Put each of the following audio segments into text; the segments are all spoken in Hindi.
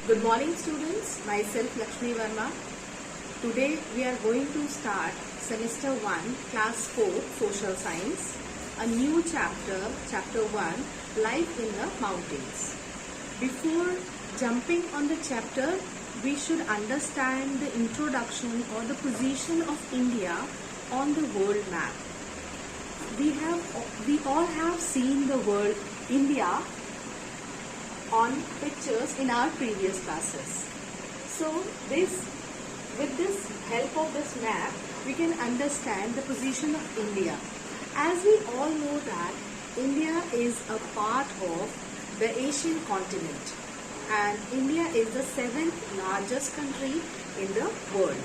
Good morning students, myself Lakshmi Verma. Today we are going to start semester 1, class 4, social science, a new chapter, chapter 1, life in the mountains. Before jumping on the chapter, we should understand the introduction or the position of India on the world map. We all have seen the word India on pictures in our previous classes. So with this help of this map, we can understand the position of India. As we all know that India is a part of the Asian continent and India is the 7th largest country in the world.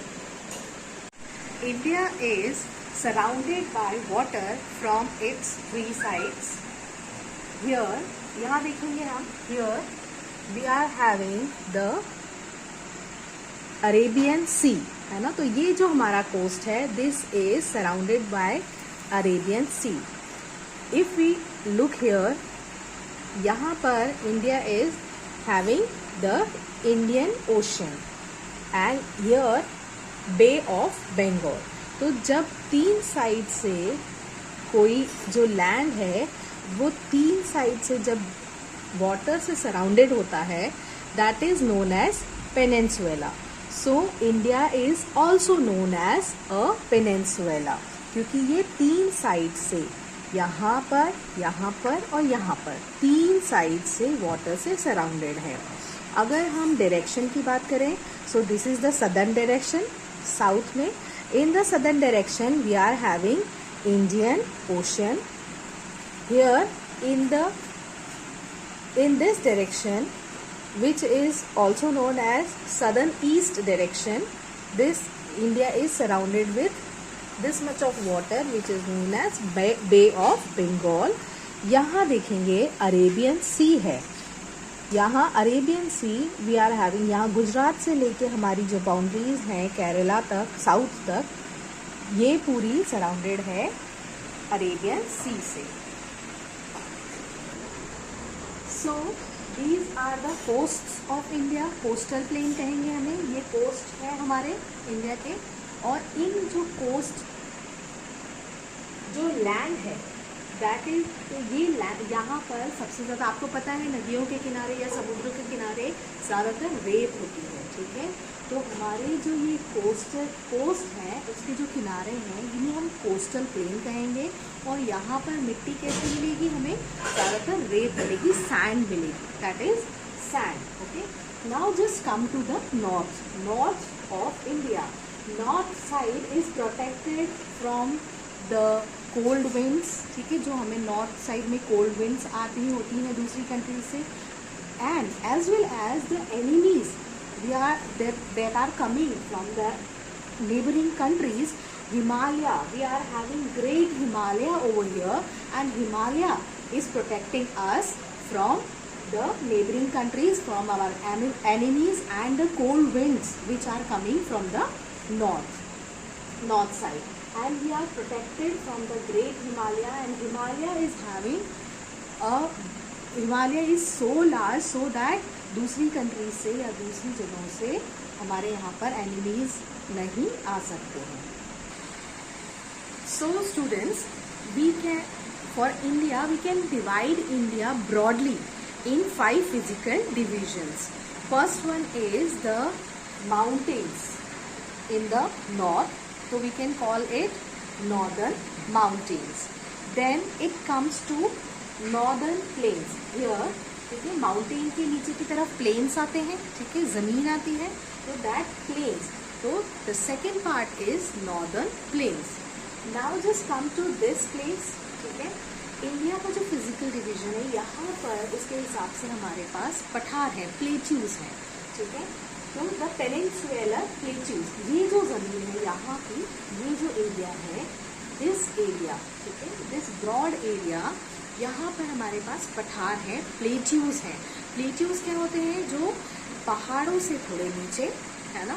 India is surrounded by water from its three sides. यहाँ देखेंगे हम, here we are having the Arabian Sea, है ना. तो ये जो हमारा कोस्ट है, this is surrounded by Arabian Sea. If we look here, यहाँ पर India is having the Indian Ocean and here Bay of Bengal. तो जब तीन साइड से कोई जो लैंड है वो तीन साइड से जब वाटर से सराउंडेड होता है, that is known as peninsula. So India is also known as a peninsula क्योंकि ये तीन साइड से यहाँ पर और यहाँ पर तीन साइड से वाटर से सराउंडेड है. अगर हम डायरेक्शन की बात करें, so this is the southern direction. South में in the southern direction we are having Indian Ocean. Here in this direction, which is also known as southern east direction, this India is surrounded with this much of water which is known as Bay of Bengal. यहाँ देखेंगे अरेबियन सी है. यहाँ Arabian sea we are having. यहाँ गुजरात से लेके हमारी जो बाउंड्रीज हैं केरला तक, साउथ तक, ये पूरी सराउंडेड है अरेबियन सी से. So these are the coasts of India. Coastal plain कहेंगे हमें. ये कोस्ट है हमारे इंडिया के. और इन जो कोस्ट जो लैंड है दैट इज, तो ये लैंड यहाँ पर सबसे ज़्यादा आपको पता है नदियों के किनारे या समुद्र के किनारे ज़्यादातर रेत होती है. ठीक है, तो हमारे जो ये कोस्ट है उसके जो किनारे हैं इन्हें हम कोस्टल प्लेन कहेंगे. और यहाँ पर मिट्टी कैसे मिलेगी हमें? ज़्यादातर रेत मिलेगी, सैंड मिलेगी, that is sand. Okay, now just come to the north of India. North side is protected from the cold winds. ठीक है, जो हमें नॉर्थ साइड में कोल्ड विंड्स आती होती हैं दूसरी कंट्री से, and as well as the enemies that are coming from the neighboring countries. Himalaya, we are having great Himalaya over here, and Himalaya is protecting us from the neighboring countries, from our enemies and the cold winds which are coming from the north side. And we are protected from the great Himalaya, and Himalaya is so large so that दूसरी कंट्री से या दूसरी जगहों से हमारे यहाँ पर एनिमीज नहीं आ सकते हैं. So students, for India we can divide India broadly in 5 physical divisions. First one is the mountains in the north, so we can call it northern mountains. Then it comes to northern plains. Here, ठीक है, माउंटेन के नीचे की तरफ प्लेन्स आते हैं. ठीक है, जमीन आती है, तो दैट प्लेन्स. तो the second part is northern plains. Now just come to this place. ठीक है, इंडिया का जो फिजिकल डिवीजन है यहाँ पर उसके हिसाब से हमारे पास पठार है, प्लेट्यूज हैं. ठीक है, तो द पेनिनसुलर प्लेट्यूज, ये जो ज़मीन है यहाँ की, ये जो एरिया है, दिस एरिया, ठीक है, दिस ब्रॉड एरिया, यहाँ पर हमारे पास पठार हैं, प्लेट्यूज हैं. प्लेट्यूज क्या होते हैं? जो पहाड़ों से थोड़े नीचे, है ना,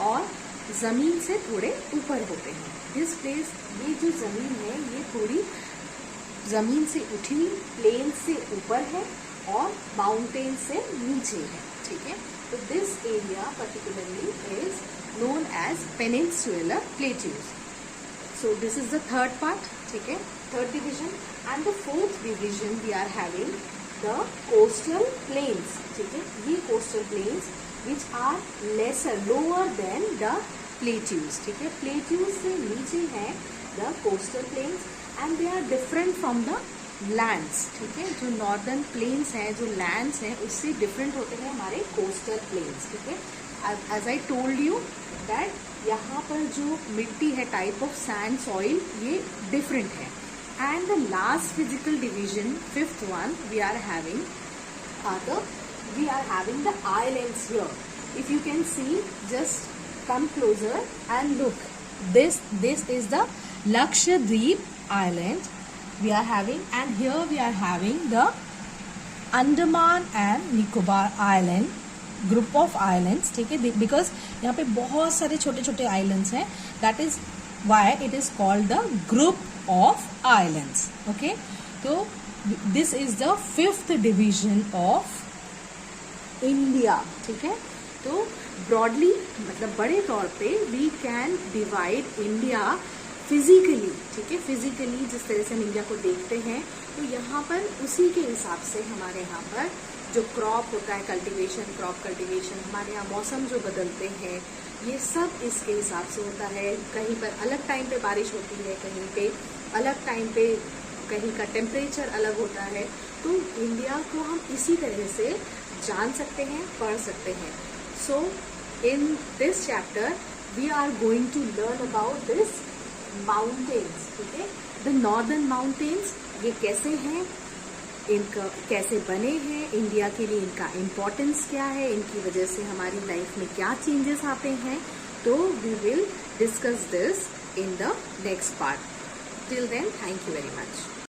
और ज़मीन से थोड़े ऊपर होते हैं. दिस प्लेस, ये जो ज़मीन है ये थोड़ी ज़मीन से उठी प्लेन से ऊपर है और माउंटेन से नीचे है. ठीक है, तो India particularly is known as peninsular plateaus. So this is the third part, ठीक है, third division. And the fourth division we are having the coastal plains, ठीक है, ये coastal plains which are lesser, lower than the plateaus, ठीक है, plateaus से नीचे है the coastal plains and they are different from the lands, ठीक है, जो नॉर्दर्न प्लेन्स हैं, जो लैंड्स हैं, उससे डिफरेंट होते हैं हमारे कोस्टल प्लेन्स, ठीक है. As I told you that यहाँ पर जो मिट्टी है, टाइप ऑफ सैंड सॉइल, ये डिफरेंट है. And the last physical division, fifth one, we are having the islands here. If you can see, just come closer and look, this is the Lakshadweep island we are having, and here we are having the Andaman and Nicobar island, group of islands, ठीक है, because यहाँ पे बहुत सारे छोटे छोटे islands हैं, that is why it is called the group of islands. Okay, तो this is the fifth division of India, ठीक है. तो broadly, मतलब बड़े तौर पे we can divide India physically, ठीक है, फिजिकली जिस तरह से हम इंडिया को देखते हैं, तो यहाँ पर उसी के हिसाब से हमारे यहाँ पर जो क्रॉप होता है, कल्टीवेशन, क्रॉप कल्टीवेशन, हमारे यहाँ मौसम जो बदलते हैं, ये सब इसके हिसाब से होता है. कहीं पर अलग टाइम पे बारिश होती है, कहीं पे अलग टाइम पे, कहीं का टेम्परेचर अलग होता है. तो इंडिया को हम इसी तरह से जान सकते हैं, पढ़ सकते हैं. So in this chapter we are going to learn about this mountains, ठीक है, द नॉर्दर्न माउंटेन्स, ये कैसे हैं, इनका कैसे बने हैं, इंडिया के लिए इनका इम्पोर्टेंस क्या है, इनकी वजह से हमारी लाइफ में क्या चेंजेस आते हैं. तो we will discuss this in the next part. Till then, thank you very much.